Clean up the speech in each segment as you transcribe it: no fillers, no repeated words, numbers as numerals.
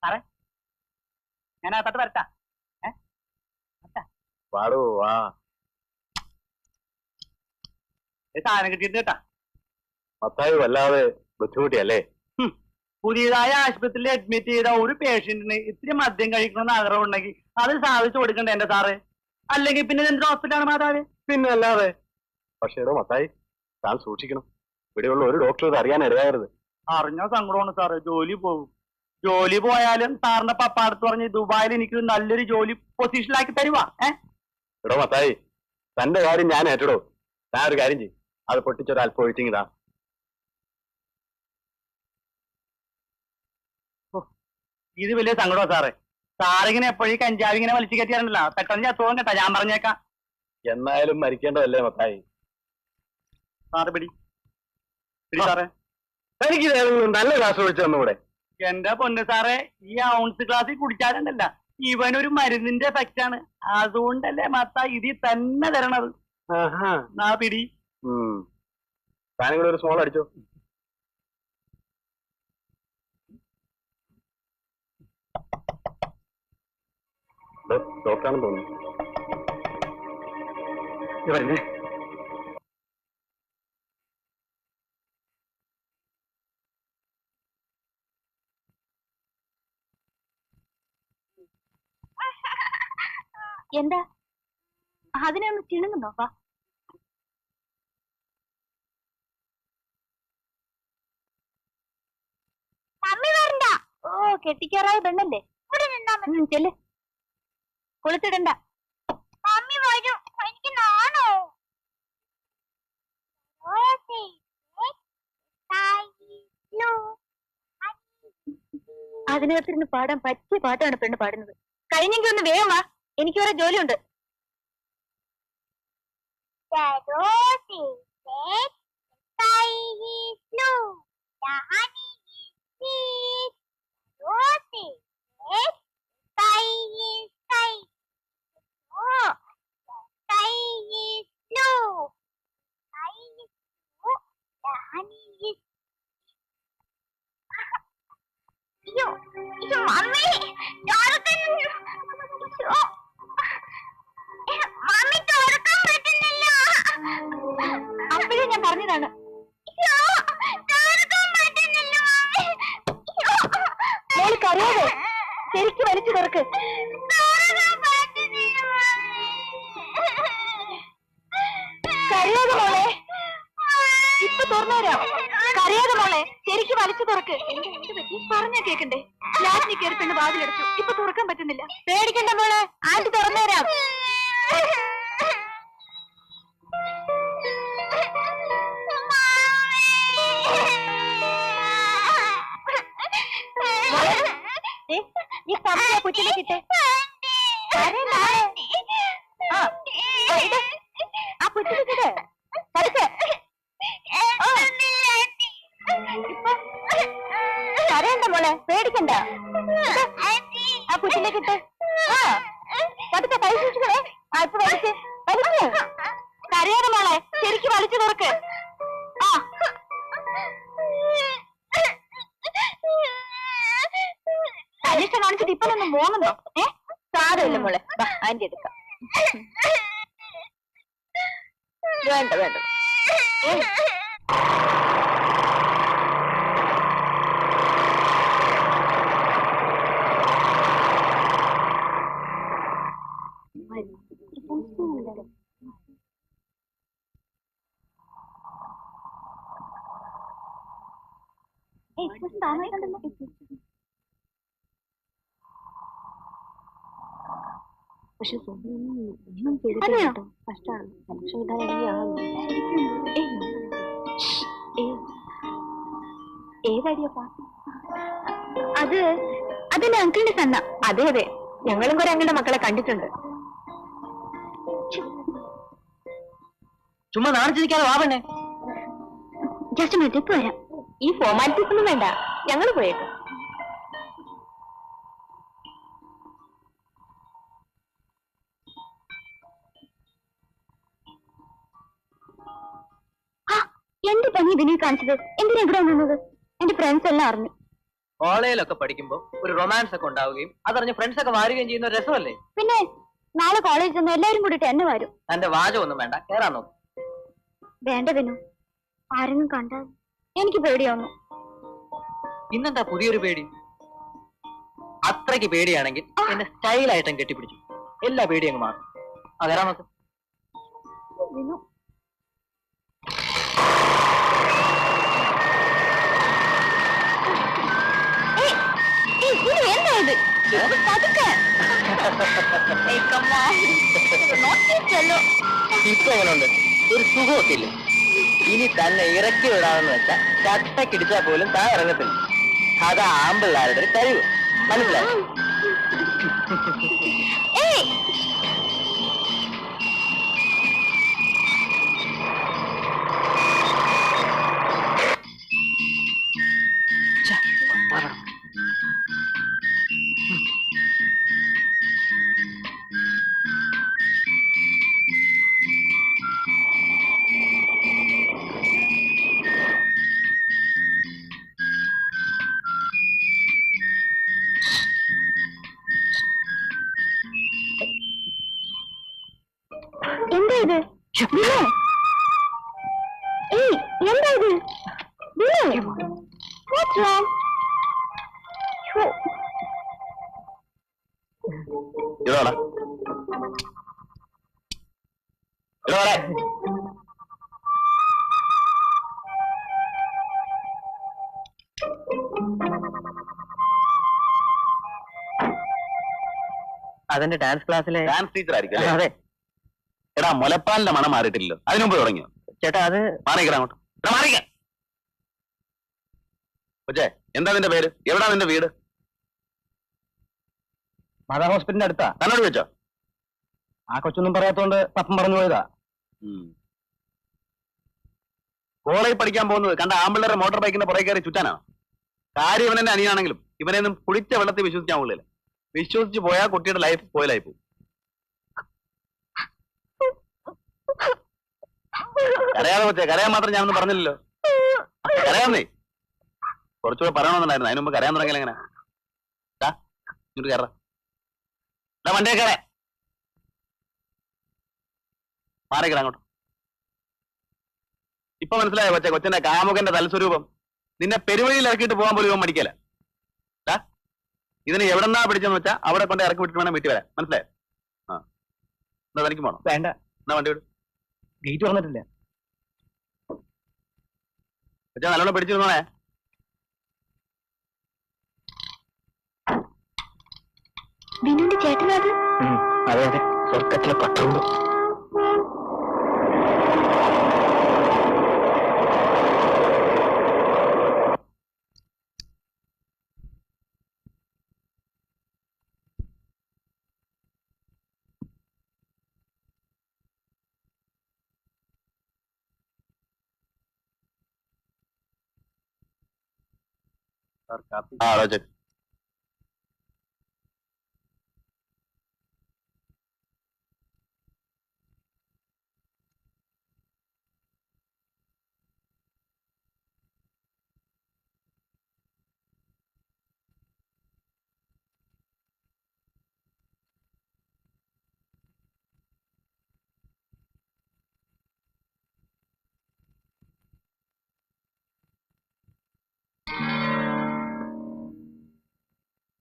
സാറേ ഞാൻ അകത്തോട്ട് വരട്ടാ? പാടൂ വാ. സാധനം കിട്ടിയിട്ട് കേട്ടാ. മത്തായി വല്ലാതെ ബുദ്ധിമുട്ടിയല്ലേ? പുതിയതായ ആശുപത്രിയിൽ അഡ്മിറ്റ് ചെയ്ത ഒരു പേഷ്യന്റിന് ഇത്തിരി മദ്യം കഴിക്കണമെന്ന് ആഗ്രഹം ഉണ്ടെങ്കിൽ അത് സാധിച്ചു കൊടുക്കണ്ടേ എന്റെ സാറ്? അല്ലെങ്കിൽ പിന്നെ എന്തൊരു ഹോസ്പിറ്റലാണ് മാതാവ്? പിന്നെ അല്ലാതെ. പക്ഷേ എടോ മത്തായി, താൻ സൂക്ഷിക്കണം. ഇവിടെയുള്ള ഒരു ഡോക്ടർ ഇത് അറിയാൻ ഇടയാകരുത്. അറിഞ്ഞ സങ്കടമാണ് സാറ്. ജോലി പോകും. ജോലി പോയാലും സാറിന്റെ പപ്പ അടുത്ത് പറഞ്ഞ് ദുബായിൽ എനിക്ക് നല്ലൊരു ജോലി പൊസിഷനിലാക്കി തരുവാ. എടോ മത്തായി, തന്റെ കാര്യം ഞാൻ ഏറ്റെടോ. ഞാൻ ഒരു കാര്യം ചെയ്യും, അത് പൊട്ടിച്ചൊരൽപ്പം ഒഴിച്ചിങ്ങിതാ. ഇത് വലിയ സങ്കടമാണ് സാറേ. സാറിങ്ങനെ എപ്പോഴും കഞ്ചാവ് ഇങ്ങനെ വലിച്ചു കയറ്റിയാറുണ്ടല്ലോ, പെട്ടെന്ന് ചത്തോളം കേട്ടാ. ഞാൻ പറഞ്ഞേക്കാം. എന്നായാലും മരിക്കേണ്ടതല്ലേ മത്തായി? സാറ് പിടി സാറേ. എനിക്ക് നല്ല ഗ്ലാസ് ഒഴിച്ചു തന്നൂടെ? എന്റെ പൊന്ന് സാറേ, ഈ ഔൺസ് ഗ്ലാസ്സിൽ കുടിച്ചാലുണ്ടല്ല, ഇവനൊരു മരുന്നിന്റെ എഫക്റ്റ് ആണ്. അതുകൊണ്ടല്ലേ മത്തായി ഇതിൽ തന്നെ തരണത്. നാ പിടി. താനും കൂടെ ഒരു സ്മോൾ അടിച്ചോ. ഡോക്ടറാണെന്ന് തോന്നുന്നു. ഇവരല്ലേ? എന്താ അതിനെ ഒന്ന് ചിണുങ്ങുന്നോ? വാ. മമ്മി വരണ്ട. ഓ, കെട്ടിക്കാറായ പെണ്ണല്ലേ. ചെല്ല്, കുളിച്ചിടണ്ട. മമ്മി വരും, എനിക്ക് നാണോ. അതിനകത്തിരുന്ന് പാടാൻ പറ്റിയ പാട്ടാണ് പെണ്ണ് പാടുന്നത്. കഴിഞ്ഞെങ്കിൽ ഒന്ന് വേഗം വാ, എനിക്ക് വേറെ ജോലിയുണ്ട്. അപ്പോഴേ ഞാൻ പറഞ്ഞതാണ്. കറിയാതെ ശരിക്കും വലിച്ചു തുറക്ക്. കറിയാതെ മോളെ, ഇപ്പൊ തുറന്നു തരാം. കറിയാതെ മോളെ, ശരിക്കും വലിച്ചു തുറക്ക്. പറഞ്ഞാ കേക്കണ്ടേ? ലാറ്റിന് കയറി പെണ്ണ് വാതിലടച്ചു. ഇപ്പൊ തുറക്കാൻ പറ്റുന്നില്ല. പേടിക്കണ്ട മോളെ, ആന്റി തുറന്നു തരാം. ഈ പമ്പിലെ കുറ്റിലേക്കിട്ടെ. ആ കുറ്റിലേക്കിട്ട് കളിക്ക്. കരയണ്ട മോളെ, പേടിക്കണ്ട. ആ കുറ്റിലേക്കിട്ട്. പതുക്കെ കൈ സൂക്ഷിക്കണേ. ആ ഇപ്പൊ വലിച്ച് വലിക്ക്. കരയാതെ മോളെ, ശരിക്കും വലിച്ചു തുറക്ക്. ആ അന്വേഷണം കാണിച്ചിട്ട് ഇപ്പൊ ഒന്ന് മോങ്ങുന്നോ? സാരമില്ല മോളെ, ആന്റി എടുക്കാം. വേണ്ട വേണ്ട. പക്ഷെ ഒന്നും ചെയ്തിട്ടോ കഷ്ടമാണ്. പക്ഷെ ഏതടിയ പാട്ട്? അത് അതല്ലേ അങ്കിളിന്റെ സണ്ണ? അതെ അതെ, ഞങ്ങളും കുറെ അങ്കിളുടെ മക്കളെ കണ്ടിട്ടുണ്ട്. ചുമ്മാ നാണിച്ചിരിക്കാതെ വാവണ്ണേ. ജസ്റ്റ് മിനിറ്റ്, ഇപ്പൊ വരാം. ഈ ഫോർമാലിറ്റീസ് ഒന്നും വേണ്ട, ഞങ്ങൾ പോയേക്കും. എന്റെ പനി ഇതിനെ കാണിച്ചത്? എന്തിനാ ഇവിടെ വന്നത്? എന്റെ ഫ്രണ്ട്സ് എല്ലാം അറിഞ്ഞു. കോളേജിലൊക്കെ പഠിക്കുമ്പോൾ ഒരു റൊമാൻസ് ഒക്കെ ഉണ്ടാവുകയും അതറിഞ്ഞ് ഫ്രണ്ട്സ് ഒക്കെ മാറുകയും ചെയ്യുന്ന ഒരു രസമല്ലേ? പിന്നെ നാളെ കോളേജിൽ നിന്ന് എല്ലാരും കൂടിയിട്ട് എന്നെ വരും. തന്റെ വാചകമൊന്നും വേണ്ട, കേറാൻ നോക്കും. വേണ്ട വിനു, ആരെങ്കിലും കണ്ടാൽ എനിക്ക് പേടിയാവുന്നു. ഇന്നെന്താ പുതിയൊരു പേടി? അത്രയ്ക്ക് പേടിയാണെങ്കിൽ എന്നെ സ്റ്റൈലായിട്ടും കെട്ടിപ്പിടിച്ചു, എല്ലാ പേടിയും അങ്ങ് മാറും. ആ കേറാൻ നോക്ക്. വിനു, എന്താ ഇത്? പതുക്കെ. ഇപ്പൊ എങ്ങനെയുണ്ട്? ഒരു സുഖമൊക്കെ ഇല്ലേ? ഇനി തന്നെ ഇറക്കി വിടാമെന്ന് വെച്ചാൽ ചട്ടക്കിടിച്ചാൽ പോലും താൻ ഇറങ്ങത്തില്ല. അതാ ആമ്പിള്ളാരുടെ ഒരു കഴിവ്, മനസ്സിലായി? എന്താ ഇത്? എന്താ ഇത്? What's wrong? ഇതോടാ ഇതോടെ അതെന്റെ ഡാൻസ് ക്ലാസ്സിലെ ഡാൻസ് ടീച്ചർ ആയിരിക്കും അല്ലേ? അതെ എടാ മുലപ്പാലിന്റെ മണം മാറിയിട്ടില്ലല്ലോ, അതിനുമുമ്പ് തുടങ്ങിയോ? ചേട്ടാ. അത് മാറിക്കടാ അങ്ങോട്ട്. എടാ മാറിക്ക. കൊച്ചേ, എന്താ നിന്റെ പേര്? എവിടാ നിന്റെ വീട്? മാതാ ഹോസ്പിറ്റലിന്റെ അടുത്താ. തന്നോട് ചോദിച്ചോ? ആ കൊച്ചൊന്നും പറയാത്തോണ്ട് പപ്പം പറഞ്ഞു പോയതാ. കോളേജിൽ പഠിക്കാൻ പോകുന്നത് കണ്ട ആമ്പിള്ളേരെ മോട്ടോർ ബൈക്കിന്റെ പുറകെ കയറി ചുറ്റാനാണ്. കാര്യം ഇവനെന്നെ അനിയാണെങ്കിലും ഇവനെയൊന്നും കുടിച്ച വെള്ളത്തിൽ വിശ്വസിക്കാൻ കൊള്ളില്ല. വിശ്വസിച്ച് പോയാൽ കുട്ടിയുടെ ലൈഫ് പോയിലായി പോകും. കരയാതെ കൊച്ചേ, കരയാൻ മാത്രം ഞാനൊന്നും പറഞ്ഞില്ലല്ലോ. കരയാന്നേ, കുറച്ചുകൂടെ പറയണമെന്നുണ്ടായിരുന്നു. അതിന് മുമ്പ് കരയാൻ തുടങ്ങിയാൽ എങ്ങനെ? ഇങ്ങോട്ട് കയറാ വണ്ടിയെ കയറേ. മാറിക്കട അങ്ങോട്ട്. ഇപ്പൊ മനസ്സിലായോ കൊച്ചെ, കൊച്ചന്റെ കാമുകന്റെ തലസ്വരൂപം? നിന്നെ പെരുവഴിയിൽ ഇറക്കിയിട്ട് പോകാൻ പോലും ഇവൻ മടിക്കല. ഇതിന് എവിടെന്നാ പിടിച്ചെന്ന് വെച്ചാൽ അവിടെ കൊണ്ട് ഇറക്കി വിട്ടിട്ട് വേണം വീട്ടിൽ വരാൻ. മനസ്സിലായോ? ആ, എന്നാ തനിക്ക് പോണോ? വേണ്ട, എന്നാ വണ്ടി വിടും. ഗേറ്റ് തുറന്നിട്ടില്ല. കൊച്ചാ നല്ലോണം പിടിച്ചിരുന്നോണേ. വിനുവിന്റെ ചേട്ടനത്? അതെ അതെ, സ്വർഗത്തിലെ പട്ടുള്ളൂ. ആ റോജൻ,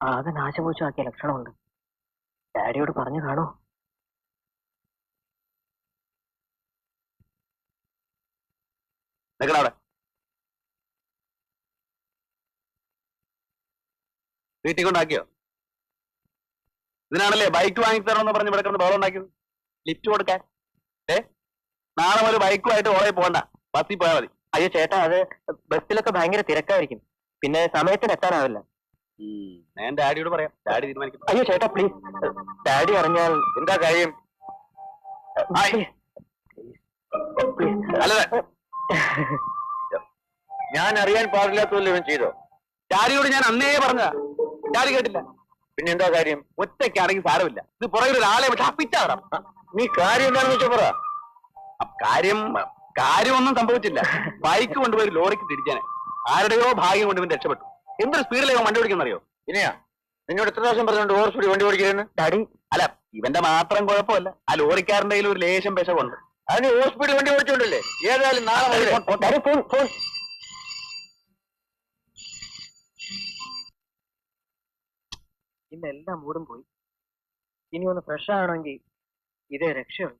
ആകെ നാശമോശമാക്കിയ ലക്ഷണമുണ്ട്. ഡാഡിയോട് പറഞ്ഞു കാണോ? നിൽക്കണ അവിടെ. വീട്ടിൽ കൊണ്ടാക്കിയോ? ഇതിനാണല്ലേ ബൈക്ക് വാങ്ങിത്തരണമെന്ന് പറഞ്ഞ് ഇവിടെ കിടന്ന് ബഹളം ഉണ്ടാക്കിയത്. ലിഫ്റ്റ് കൊടുക്കാൻ. നാളെ ഒരു ബൈക്കുമായിട്ട് ഓളെ പോകണ്ട, ബസ്സിൽ പോയാൽ മതി. അയ്യോ ചേട്ടാ, അത് ബസ്സിലൊക്കെ ഭയങ്കര തിരക്കായിരിക്കും, പിന്നെ സമയത്തിന് എത്താനാവില്ല. ഞാൻ ഡാഡിയോട് പറയാം, ഡാഡി തീരുമാനിക്കും. അയ്യോ ചേട്ടാ പ്ലീസ്, ഡാഡി അറിഞ്ഞാൽ. എന്താ കാര്യം? അല്ല, ഞാൻ അറിയാൻ പാടില്ലാത്തല്ലോ ഇവൻ ചെയ്തോ? ഡാഡിയോട് ഞാൻ അന്നേ പറഞ്ഞ, ഡാഡി കേട്ടില്ല. പിന്നെ എന്താ കാര്യം? ഒറ്റയ്ക്കാണെങ്കിൽ സാരമില്ല, ഇത് പുറകിൽ ഒരാളെ പിറ്റാടാം. നീ കാര്യം എന്താണെന്ന് വെച്ചാ പറ. കാര്യമൊന്നും സംഭവിച്ചില്ല. ബൈക്ക് കൊണ്ടുപോയി ലോറിക്ക് തിരിച്ചാനെ, ആരുടെയോ ഭാഗ്യം കൊണ്ട് ഇവൻ രക്ഷപ്പെട്ടു. എന്തൊരു സ്പീഡിലേക്ക് വണ്ടി ഓടിക്കുന്നറിയോ? ഇനിയാ നിന്നോട് എത്ര പ്രാവശ്യം പറഞ്ഞുകൊണ്ട് ഓവർ സ്പീഡ് വണ്ടി ഓടിക്കരുതെന്ന്? ഡാഡി അല്ല, ഇവന്റെ മാത്രം കുഴപ്പമല്ല, ആ ലോറിക്കാരന്റെ കയ്യിൽ ഒരു ലേശം പെശകുണ്ട്. അതിന് ഓവർ സ്പീഡ് വണ്ടി ഓടിച്ചോണ്ടല്ലേ? ഏതായാലും നാളെ മുതലേ ഫോൺ ഇന്ന് എല്ലാ മൂടും പോയി. ഇനി ഒന്ന് ഫ്രഷ് ആവണമെങ്കിൽ ഇതേ രക്ഷയുള്ളൂ.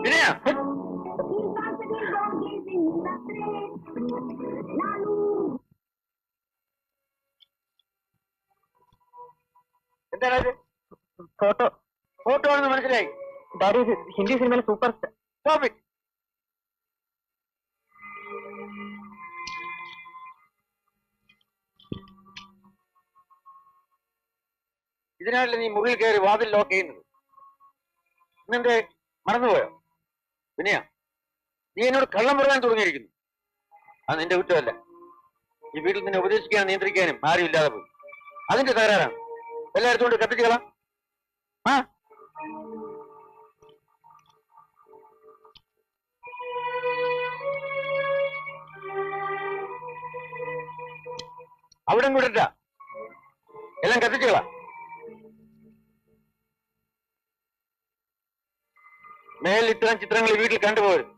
ഇനിയാ എന്താണ് ഫോട്ടോ ഫോട്ടോ ആണെന്ന് മനസ്സിലായി. ഡാഡി ഇത് ഹിന്ദി സിനിമയിലെ സൂപ്പർ സ്റ്റാർ. Stop it. ഇതിനാണല്ലേ നീ മുറിയിൽ കയറി വാതിൽ ലോക്ക് ചെയ്യുന്നത്? ഇന്നെന്തേ മറന്നുപോയോ? പിന്നെയാ നീ എന്നോട് കള്ളം പറയാൻ തുടങ്ങിയിരിക്കുന്നു. അത് നിന്റെ കുറ്റമല്ല. ഈ വീട്ടിൽ നിന്നെ ഉപദേശിക്കാനും നിയന്ത്രിക്കാനും ആരും ഇല്ലാതെ പോയി. അതിന്റെ തകരാറാണ്. എല്ലായിടത്തും കൊണ്ട് കത്തിച്ചു കളാം. ആ അവിടെ കൂടട്ട എല്ലാം കത്തിച്ചു കളാം. മേലിൽ ഇത്തരം ചിത്രങ്ങൾ ഈ വീട്ടിൽ കണ്ടുപോകരുത്.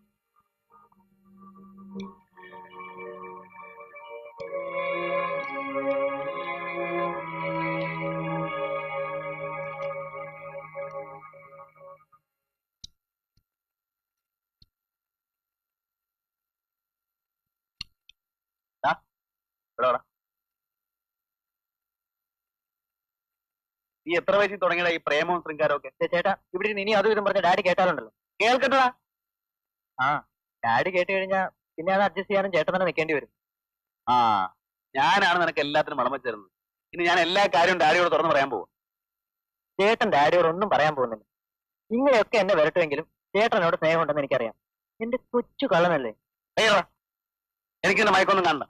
നീ എത്ര വയസ്സിൽ തുടങ്ങിയതാ ഈ പ്രേമവും ശൃംഗാരവും ഒക്കെ? ചേട്ടാ ഇവിടെ ഇരുന്ന് ഇനി അതും ഇതും പറഞ്ഞ ഡാഡി കേട്ടാലുണ്ടല്ലോ. കേൾക്കട്ടടാ. ആ ഡാഡി കേട്ട് കഴിഞ്ഞാൽ പിന്നെ അത് അഡ്ജസ്റ്റ് ചെയ്യാനും ചേട്ടൻ തന്നെ നിൽക്കേണ്ടി വരും. ആ, ഞാനാണ് നിനക്ക് എല്ലാത്തിനും വളമ ചേർന്നത്. ഇനി ഞാൻ എല്ലാ കാര്യവും ഡാഡിയോട് തുറന്ന് പറയാൻ പോകും. ചേട്ടൻ ഡാഡിയോട് ഒന്നും പറയാൻ പോകുന്നില്ല. ഇങ്ങനെയൊക്കെ എന്നെ വരട്ടുമെങ്കിലും ചേട്ടനോട് സ്നേഹമുണ്ടെന്ന് എനിക്കറിയാം. എന്റെ കൊച്ചു കള്ളനല്ലേ. അയ്യോ, എനിക്കിന്ന് മയക്കൊന്നും കാണണ്ട.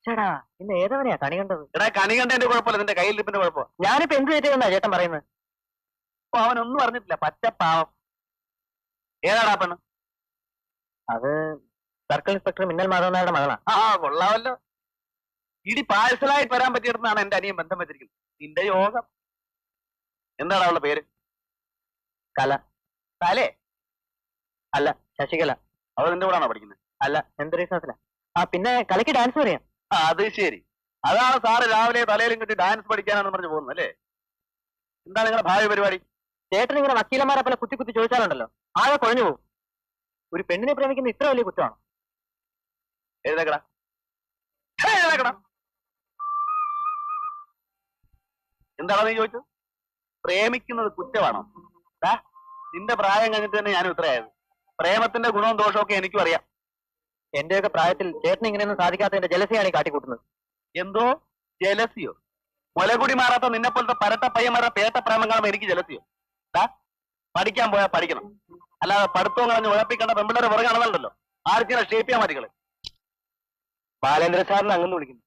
ചേട്ടാ ഇന്ന് ഏതവനെയാ കണി കണ്ടത്? എടാ, കണി കണ്ടതിന്റെ കുഴപ്പമില്ല, നിന്റെ കയ്യിൽ ഇരിപ്പിന്റെ കുഴപ്പമാണ്. ഞാനിപ്പോ എന്ത് തെറ്റെന്നാ ചേട്ടൻ പറയുന്നത്? അപ്പൊ അവനൊന്നും പറഞ്ഞിട്ടില്ല, പച്ചപ്പാവം. ഏതാടാ പെണ്ണ്? അത് സർക്കിൾ ഇൻസ്പെക്ടർ മിന്നൽ മാധവൻ നായരുടെ മകളാ. ആ, കൊള്ളാമല്ലോ. ഇടി പാഴ്സലായിട്ട് വരാൻ പറ്റിയിടത്താണ് എന്റെ അനിയൻ ബന്ധം വെച്ചിരിക്കുന്നത്. നിന്റെ യോഗം. എന്താണ് അവളുടെ പേര്? കല. കലേ? അല്ല, ശശികല. അവൾ നിന്റെ കൂടാണോ പഠിക്കുന്നത്? അല്ല, എന്തൊരു ആ പിന്നെ കലയ്ക്ക് ഡാൻസ് പറയാം. ആ, അത് ശരി. അതാണ് സാറ് രാവിലെ തലയിലും കിട്ടി ഡാൻസ് പഠിക്കാനാണെന്ന് പറഞ്ഞു പോകുന്നത് അല്ലേ? എന്താ നിങ്ങളുടെ ഭാവി പരിപാടി? ചേട്ടൻ ഇങ്ങനെ വക്കീലന്മാരെ പോലെ കുത്തി കുത്തി ചോദിച്ചാലുണ്ടല്ലോ ആകെ കുഴഞ്ഞു പോകും. ഒരു പെണ്ണിനെ പ്രേമിക്കുന്ന ഇത്ര വലിയ കുറ്റമാണ്. എഴുതേക്കടാ, എഴുതേക്കടാ. എന്താണോ നീ ചോദിച്ചത്? പ്രേമിക്കുന്നത് കുറ്റമാണോ? നിന്റെ പ്രായം കഴിഞ്ഞിട്ട് തന്നെ ഞാനും ഇത്രയായത്. പ്രേമത്തിന്റെ ഗുണവും ദോഷവും ഒക്കെ എനിക്കും അറിയാം. എന്റെയൊക്കെ പ്രായത്തിൽ ചേട്ടൻ ഇങ്ങനെയൊന്നും സാധിക്കാത്തതിന്റെ ജലസിയാണ് ഈ കാട്ടിക്കൂട്ടുന്നത്. എന്തോ ജലസിയോ? മുലകുടി മാറാത്ത നിന്നെ പോലത്തെ പരട്ട പയ്യന്മാരുടെ പേട്ട പ്രേമം കാണുമ്പോൾ എനിക്ക് ജലസിയോ? പഠിക്കാൻ പോയാൽ പഠിക്കണം, അല്ലാതെ പഠിത്തവും കളഞ്ഞ് ഉഴപ്പിക്കേണ്ട പെമ്പിള്ളേരെ പുറകെ നടന്നല്ലോ. ആർക്കിനെ ഷേപ്പ് ചെയ്യാൻ മതികള്. ബാലേന്ദ്ര സാറിന് അങ്ങനെ വിളിക്കുന്നു.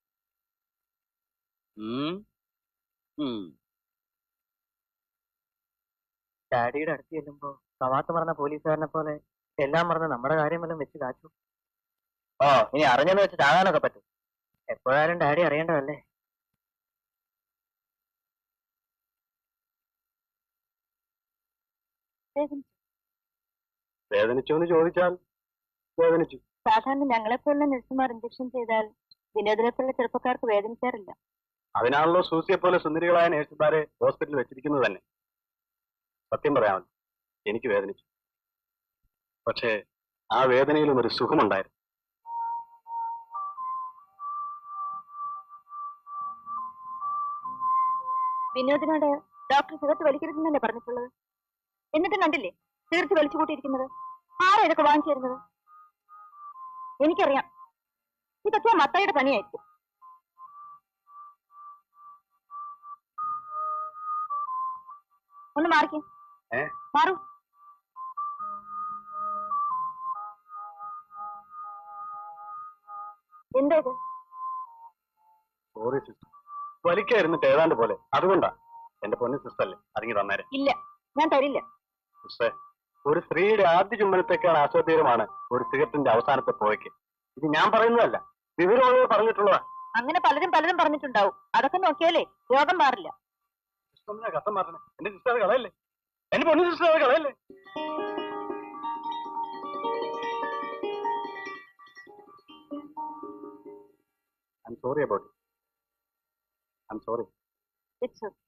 ഡാഡിയുടെ അടുത്ത് ചെല്ലുമ്പോ കവാത്ത് മറന്ന പോലീസുകാരനെ പോലെ എല്ലാം മറന്ന് നമ്മുടെ കാര്യം വല്ലതും വെച്ച് കാച്ചു. ഓ, ഇനി അറിഞ്ഞെന്ന് വെച്ച് ചാകാനൊക്കെ പറ്റും. എപ്പോഴായാലും ഡാഡി അറിയേണ്ടതല്ലേ. വേദനിച്ചോന്ന് ചോദിച്ചാൽ വേദനിച്ചു. സാധാരണ ഞങ്ങളെപ്പോലുള്ള നഴ്സുമാർ ഇഞ്ചക്ഷൻ ചെയ്താൽ വിനോദനെപ്പോലുള്ള ചെറുപ്പക്കാർക്ക് വേദനിക്കാറില്ല. അതിനാണല്ലോ സൂസിയെ പോലെ സുന്ദരികളായ നേഴ്സുമാരെ ഹോസ്പിറ്റലിൽ വെച്ചിരിക്കുന്നത് തന്നെ. സത്യം പറയാമല്ലോ, എനിക്ക് വേദനിച്ചു. പക്ഷേ ആ വേദനയിലും ഒരു സുഖമുണ്ടായിരുന്നു. വിനോദിനോട് ഡോക്ടർ സിഗരറ്റ് വലിക്കരുതെന്നല്ലേ പറഞ്ഞിട്ടുള്ളത്? എന്നിട്ടും കണ്ടില്ലേ തീർച്ച വലിച്ചു കൂട്ടിയിരിക്കുന്നത്? ആരാ ഇതൊക്കെ വാങ്ങിച്ചു തരുന്നത്? എനിക്കറിയാം, ഇതൊക്കെ മത്തായിയുടെ പണിയായിരിക്കും. ഒന്ന് മാറിക്കേ. മാറൂ. എന്താ ഇത്? സോറി സിസ്റ്റർ, വലിക്കായിരുന്നിട്ട് ഏതാണ്ട് പോലെ, അതുകൊണ്ടാ. എന്റെ പൊന്നു സിസ്റ്റർ അല്ലേ, അതിങ്ങി തന്നേരെ. ഇല്ല, ഞാൻ തരില്ല. സിസ്റ്ററെ, ഒരു സ്ത്രീയുടെ ആദ്യ ചുംബനത്തേക്കാൾ ആസ്വാദ്യകരമാണ് ഒരു സിഗരറ്റിന്റെ അവസാനത്തെ പോയ്ക്ക്. ഇത് ഞാൻ പറയുന്നതല്ല, വിവരമുള്ളവർ പറഞ്ഞിട്ടുള്ളതാ. അങ്ങനെ പലരും പലരും പറഞ്ഞിട്ടുണ്ടാവും. അതൊക്കെ നോക്കിയാലേ രോഗം മാറില്ല. സിസ്റ്ററിനെ കഥ മാറണേ, എന്റെ സിസ്റ്റർ കളയല്ലേ, എന്റെ പൊന്നു സിസ്റ്റർ കളയല്ലേ. I'm sorry about it. I'm sorry. It's okay.